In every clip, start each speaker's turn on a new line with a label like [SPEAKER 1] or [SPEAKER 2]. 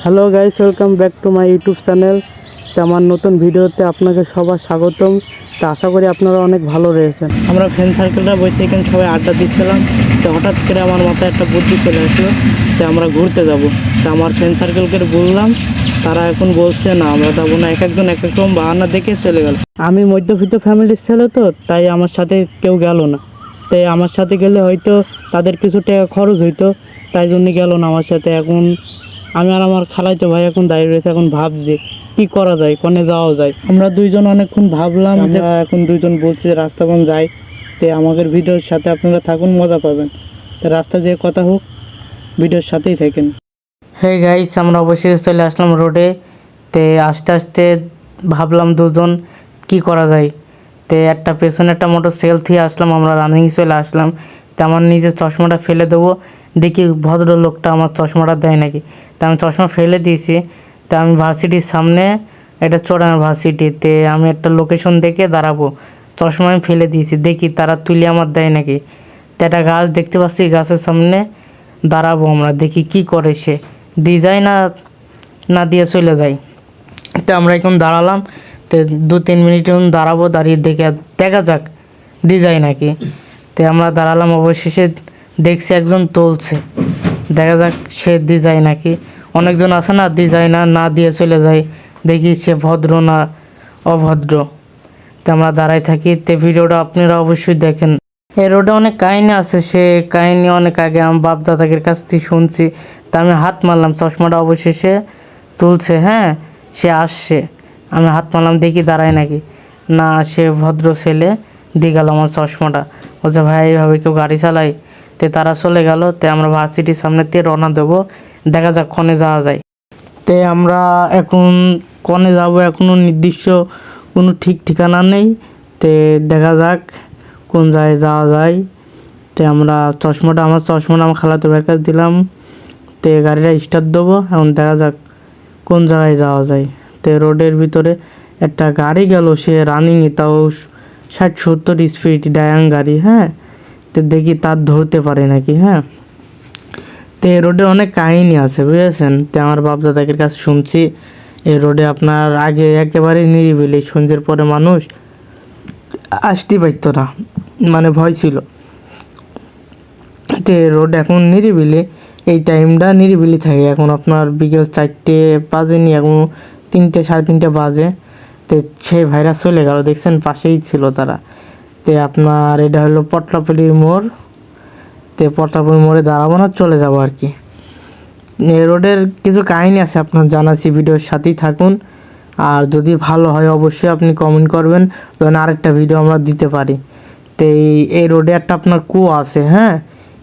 [SPEAKER 1] Hello guys, welcome back to my YouTube channel. তো আমার নতুন ভিডিওতে আপনাকে সবার স্বাগতম। তো আশা করি আপনারা অনেক ভালো রয়েছেন। আমরা ফ্রেন্ড সার্কেলটা বসে এখানে সবাই আড্ডা দিচ্ছিলাম। তো হঠাৎ করে আমার মাথায় একটা বুদ্ধি চলে আসলো যে আমরা ঘুরতে যাব। তো আমার ফ্রেন্ড সার্কেলকে বললাম, তারা এখন বলছে না আমরা যাবো না, এক একজন এক এক রকম বাহানা দেখে চলে গেল। আমি মধ্যবিত্ত ফ্যামিলির ছেলে, তো তাই আমার সাথে কেউ গেল না। তাই আমার সাথে গেলে হয়তো তাদের কিছু টাকা খরচ হইতো, তাই জন্য গেল না আমার সাথে। এখন আমি আর আমার খালাইতো ভাই এখন দাঁড়িয়ে রয়েছে, এখন ভাবছি কি করা যায়, কোনে যাওয়া যায়। আমরা দুইজন অনেকক্ষণ ভাবলাম, যে এখন দুইজন বলছে রাস্তা কোন যায়। তো আমাদের ভিডিওর সাথে আপনারা থাকুন, মজা পাবেন। তো রাস্তা যে কথা হোক, ভিডিওর সাথেই থাকেন। হে গাইস, আমরা অবশ্যই চলে আসলাম রোডে। তে আস্তে আস্তে ভাবলাম দুজন কি করা যায়। তে একটা পেছনে একটা মোটর সাইকেল থেকে আসলাম, আমরা রানিং চলে আসলাম। তো আমার নিজের চশমাটা ফেলে দেবো, দেখি ভদ্রলোকটা আমার চশমাটা দেয় নাকি। তা আমি চশমা ফেলে দিয়েছি। তা আমি ভার্সিটির সামনে, এটা চড়ানোর ভার্সিটিতে আমি একটা লোকেশন দেখে দাঁড়াবো। চশমা আমি ফেলে দিয়েছি, দেখি তারা তুলে আমার দেয় নাকি। তো একটা গাছ দেখতে পাচ্ছি, গাছের সামনে দাঁড়াবো আমরা, দেখি কি করে সে, দিয়ে যায় না না দিয়ে চলে যায়। তো আমরা এখন দাঁড়ালাম। তো 2-3 মিনিট এখন দাঁড়াবো, দাঁড়িয়ে দেখা যাক দিয়ে যায় নাকি। তো আমরা দাঁড়ালাম, অবশেষে দেখছি একজন তুলছে, দেখা যাক সে দিয়ে যায় নাকি। অনেকজন আছে না দিয়ে যায় না, না দিয়ে চলে যায়, দেখি সে ভদ্র না অভদ্র। তো আমরা দাঁড়াই থাকি। তো ভিডিওটা আপনারা অবশ্যই দেখেন। এই রোডে অনেক কাহিনী আছে, সে কাহিনী অনেক আগে আমার বাপ দাদাদের কাছ থেকে শুনছি। তা আমি হাত মারলাম, চশমাটা অবশেষে তুলছে, হ্যাঁ সে আসছে। আমি হাত মারলাম, দেখি দাঁড়ায় নাকি। না, সে ভদ্র ছেলে দিয়ে গেল আমার চশমাটা। বলছে ভাই এইভাবে কেউ গাড়ি চালায়। তে তারা চলে গেল। তে আমরা ভার্সিটির সামনেতে রওনা দেবো, দেখা যাক কনে যাওয়া যায়। তে আমরা এখন কনে যাব, এখনও নির্দিষ্ট কোনো ঠিক ঠিকানা নেই। তে দেখা যাক কোন জায়গায় যাওয়া যায়। তে আমরা আমার চশমাটা আমার খালাতো ভাইয়ের কাছে দিলাম। তে গাড়িটা স্টার্ট দেবো, এখন দেখা যাক কোন জায়গায় যাওয়া যায়। তে রোডের ভিতরে একটা গাড়ি গেল, সে রানিংয়ে, তাও 60-70 স্পিড ডায়াং গাড়ি, হ্যাঁ। তো দেখি তার ধরতে পারে নাকি, হ্যাঁ। তো এই রোডে অনেক কাহিনী আছে, বুঝেছেন। তো আমার বাপ দাদাদের কাছে শুনছি এই রোডে আপনার আগে একেবারে নিরিবিলি, সন্ধ্যের পরে মানুষ আসতে পারতো না, মানে ভয় ছিল। তো রোড এখন নিরিবিলি, এই টাইমটা নিরিবিলি থাকে। এখন আপনার বিকেল 4টে বাজেনি, এখন 3টে 3:30 বাজে। তো সেই ভাইরা চলে গেল, দেখছেন পাশেই ছিল তারা। তো আপনার এটা হলো পটলাপল্লির মোড়। তো পটলাপল্লির মোড়ে দাঁড়াবো না, চলে যাবো আর কি। এই রোডের কিছু কাহিনী আছে আপনার জানাচ্ছি, ভিডিওর সাথেই থাকুন। আর যদি ভালো হয় অবশ্যই আপনি কমেন্ট করবেন, যেন আরেকটা ভিডিও আমরা দিতে পারি। তো এই রোডে একটা আপনার কুয়ো আছে, হ্যাঁ।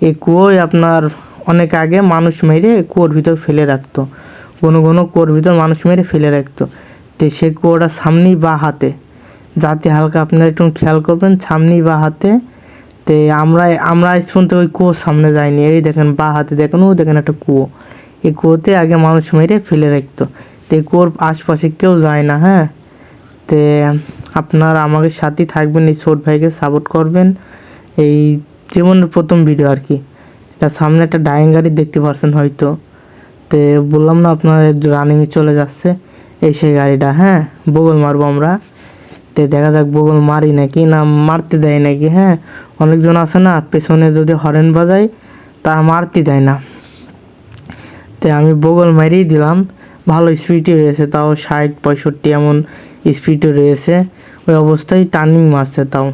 [SPEAKER 1] এই কুয়োয় আপনার অনেক আগে মানুষ মেরে কুয়োর ভিতর ফেলে রাখতো, কোনো কোনো কুয়োর ভিতর মানুষ মেরে ফেলে রাখতো। তো সেই কুয়োটা সামনেই বা হাতে, যাতে হালকা আপনারা একটু খেয়াল করবেন, সামনেই বা হাতে। তো আমরা আজ পর্যন্ত ওই কুয়োর সামনে যাইনি। এই দেখেন বা হাতে, দেখেন ও দেখেন একটা কুয়ো, এই কুয়োতে আগে মানুষ মেরে ফেলে রাখতো। তো এই কুয়োর আশপাশে কেউ যায় না, হ্যাঁ। তো আপনারা আমাদের সাথেই থাকবেন, এই ছোট ভাইকে সাপোর্ট করবেন। এই জীবনের প্রথম ভিডিও আর কি। তার সামনে একটা ডাইং গাড়ি দেখতে পাচ্ছেন হয়তো। তো বললাম না আপনার রানিংয়ে চলে যাচ্ছে, এই সেই গাড়িটা, হ্যাঁ। বগল মারবো আমরা। তো দেখা যাক বগল মারি নাকি, না মারতে দেয় নাকি, হ্যাঁ। অনেকজন আছে না পেছনে যদি হরেন বাজায় তারা মারতে দেয় না। তো আমি বগল মারিয়ে দিলাম, ভালো স্পিডে রয়েছে, তাও 60-65 এমন স্পিডে রয়েছে। ওই অবস্থায় টার্নিং মারছে তাও।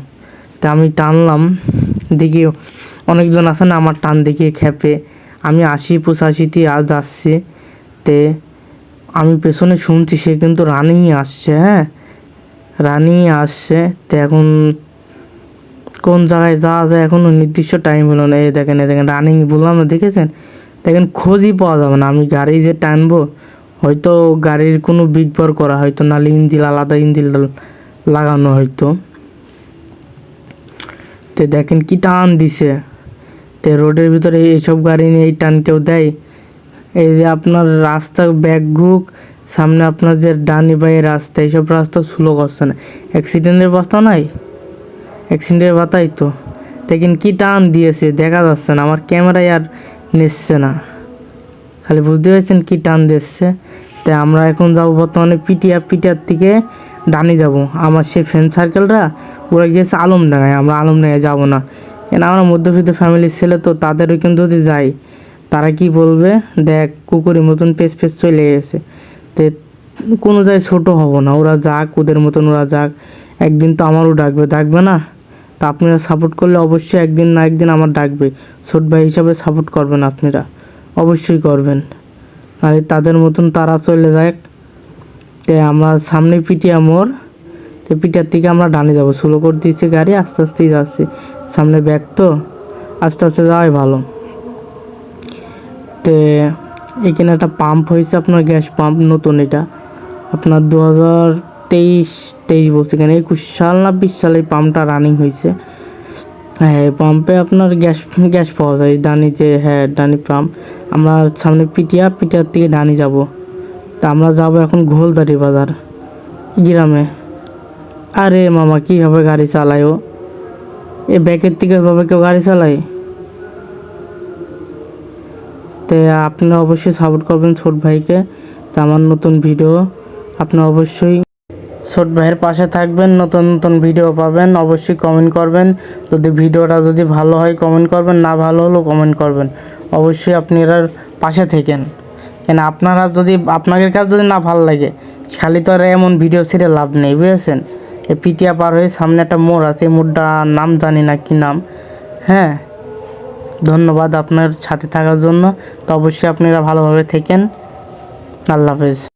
[SPEAKER 1] তা আমি টানলাম, দেখি অনেকজন আছে না আমার টান দেখিয়ে খেপে। আমি 80-85 আজ আসছি। তে আমি পেছনে শুনছি সে কিন্তু রানিংয়ে আসছে, হ্যাঁ, রানিংয়ে আসছে। তো এখন কোন জায়গায় যাওয়া যায় এখনও নির্দিষ্ট টাইম হলো না। এই দেখেন রানিং বললাম না, দেখেছেন। দেখেন খোঁজই পাওয়া যাবে না, আমি গাড়ি যে টানবো হয়তো গাড়ির কোনো বিগবর করা হয়তো, নাহলে ইঞ্জিন আলাদা ইঞ্জিন লাগানো হয়তো। তো দেখেন কি টান দিছে। তো রোডের ভিতরে এইসব গাড়ি নিয়ে এই টান কেউ দেয়? এই যে আপনার রাস্তা ব্যাকঘুক, সামনে আপনার যে ডানি বাই রাস্তা, এইসব রাস্তা স্লো করছে না, অ্যাক্সিডেন্টের রাস্তা নাই, অ্যাক্সিডেন্টের বাতাই তো। দেখেন কি টান দিয়েছে, দেখা যাচ্ছে না, আমার ক্যামেরায় আর নিচ্ছে না। খালি বুঝতে পারছেন কি টান দিচ্ছে। তাই আমরা এখন যাব বর্তমানে পিটিয়ার থেকে ডানি যাব। আমার সেই ফ্রেন্ড সার্কেলরা ওরা গিয়েছে আলমডাঙ্গায়, আমরা আলমডাঙ্গায় যাব না, কেন আমরা মধ্যবিত্ত ফ্যামিলির ছেলে তো, তাদের ওইখানে যদি যাই তারা কি বলবে, দেখ কুকুরের মতন পেস চলে গেছে। তো কোনো জায়গায় ছোটো হব না, ওরা যাক ওদের মতন, ওরা যাক, একদিন তো আমারও ডাকবে না? তা আপনারা সাপোর্ট করলে অবশ্যই একদিন না একদিন আমার ডাকবে, ছোট ভাই হিসাবে সাপোর্ট করবেন, আপনারা অবশ্যই করবেন। আর তাদের মতন তারা চলে যাক। তো আমরা সামনে পিটিয়া মোড়, তো পিটিয়ার থেকে আমরা ডানে যাব, স্লো করে দিয়েছি গাড়ি, আস্তে আস্তেই যাচ্ছি, সামনে ব্যাগ তো আস্তে আস্তে যাওয়াই ভালো। তো এখানে একটা পাম্প হয়েছে আপনার, গ্যাস পাম্প নতুন, এটা আপনার 2023 বলছে, এখানে 21 সাল না 20 সালে এই পাম্পটা রানিং হয়েছে। হ্যাঁ, এই পাম্পে আপনার গ্যাস পাওয়া যায়, ডানি যে, হ্যাঁ ডানি পাম্প। আমরা সামনে পিটিয়ার থেকে ডানি যাব। তা আমরা যাব এখন ঘোলদারি বাজার গ্রামে। আরে মামা কীভাবে গাড়ি চালায় ও, এ ব্যাকের থেকে এভাবে কেউ গাড়ি চালায়? তো আপনারা অবশ্যই সাপোর্ট করবেন ছোট ভাইকে। তা আমার নতুন ভিডিও আপনারা অবশ্যই ছোট ভাইয়ের পাশে থাকবেন, নতুন ভিডিও পাবেন, অবশ্যই কমেন্ট করবেন। যদি ভিডিওটা যদি ভালো হয় কমেন্ট করবেন, না ভালো হলেও কমেন্ট করবেন, অবশ্যই আপনারা পাশে থেকেন। কেন আপনারা যদি, আপনাদের কাছে যদি না ভালো লাগে, খালি তো আর এমন ভিডিও ছেড়ে লাভ নেই, বুঝেছেন? এই পিটিয়া পার হয়ে সামনে একটা মোড় আছে, মোড়টার নাম জানি না কি নাম। হ্যাঁ, ধন্যবাদ আপনার সাথে থাকার জন্য। তো অবশ্যই আপনারা ভালোভাবে থেকেন। আল্লাহ হাফেজ।